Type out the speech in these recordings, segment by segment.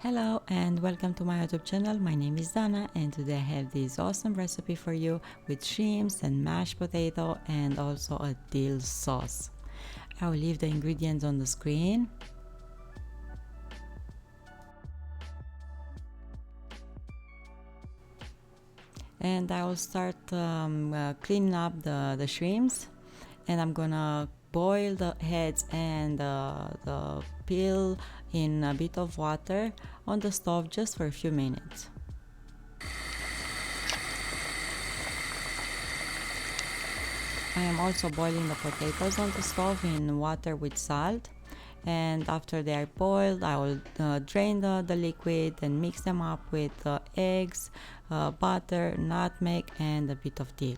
Hello and welcome to my YouTube channel. My name is Dana and today I have this awesome recipe for you with shrimps and mashed potato and also a dill sauce. I will leave the ingredients on the screen. And I will start cleaning up the shrimps, and I'm gonna boil the heads and the peel in a bit of water on the stove just for a few minutes. I am also boiling the potatoes on the stove in water with salt, and after they are boiled I will drain the liquid and mix them up with eggs, butter, nutmeg and a bit of dill.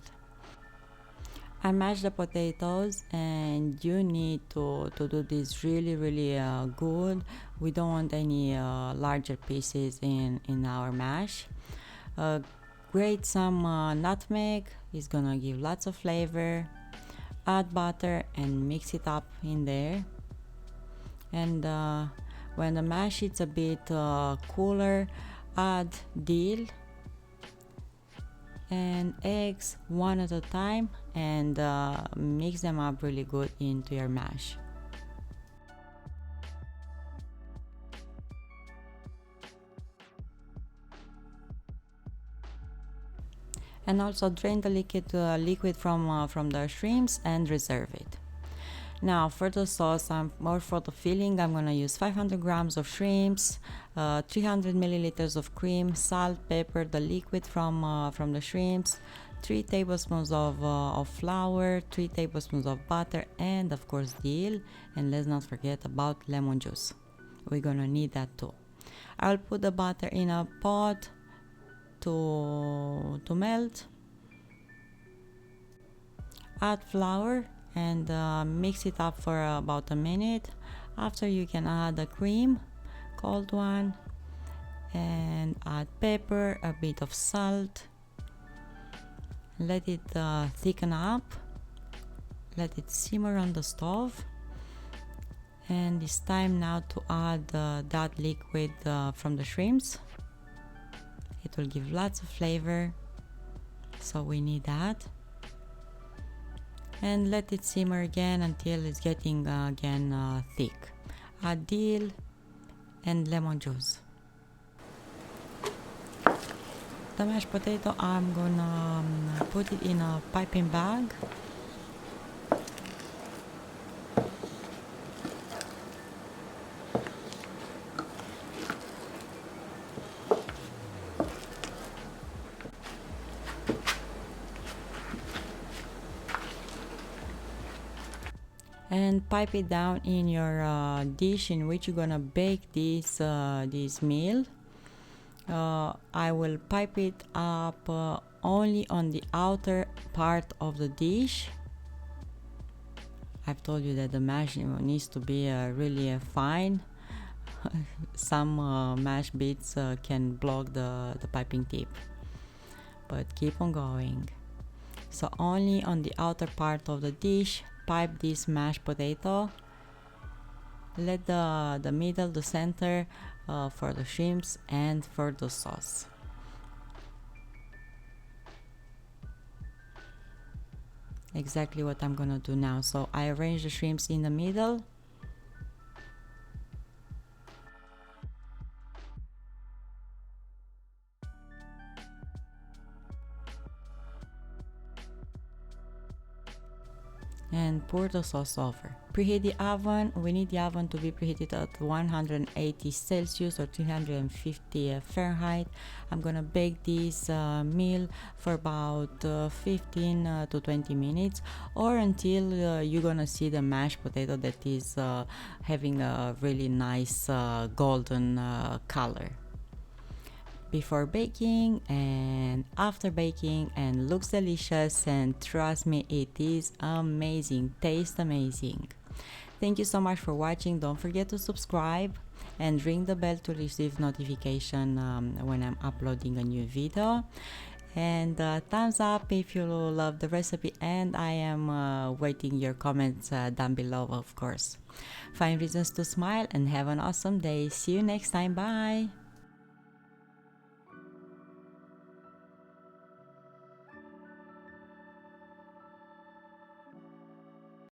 I mash the potatoes and you need to do this really good. We don't want any larger pieces in our mash. Grate some nutmeg, it's gonna give lots of flavor. Add butter and mix it up in there. And when the mash is a bit cooler, add dill and eggs one at a time and mix them up really good into your mash. And also drain the liquid from the shrimps and reserve it. Now for the sauce, or for the filling, I'm gonna use 500 grams of shrimps, 300 milliliters of cream, salt, pepper, the liquid from the shrimps, 3 tablespoons of flour, 3 tablespoons of butter, and of course dill. And let's not forget about lemon juice. We're gonna need that too. I'll put the butter in a pot to melt. Add flour and mix it up for about a minute. After, you can add the cream, cold one, and add pepper, a bit of salt. Let it thicken up, let it simmer on the stove, and it's time now to add that liquid from the shrimps. It will give lots of flavor, so we need that. And let it simmer again until it's getting again thick. Add dill and lemon juice. The mashed potato, I'm gonna put it in a piping bag. And pipe it down in your dish in which you're gonna bake this meal. I will pipe it up only on the outer part of the dish. I've told you that the mash needs to be really fine. Some mash bits can block the piping tip, but keep on going. So only on the outer part of the dish, pipe this mashed potato. Let the middle, the center for the shrimps and for the sauce. Exactly what I'm gonna do now. So I arrange the shrimps in the middle. And pour the sauce over. Preheat the oven. We need the oven to be preheated at 180 Celsius or 350 Fahrenheit. I'm gonna bake this meal for about 15 to 20 minutes, or until you're gonna see the mashed potato that is having a really nice golden color. Before baking and after baking, and looks delicious, and trust me, it is amazing, tastes amazing. Thank you so much for watching. Don't forget to subscribe and ring the bell to receive notification when I'm uploading a new video. and thumbs up if you love the recipe, and I am waiting your comments down below, of course. Find reasons to smile and have an awesome day. See you next time. Bye.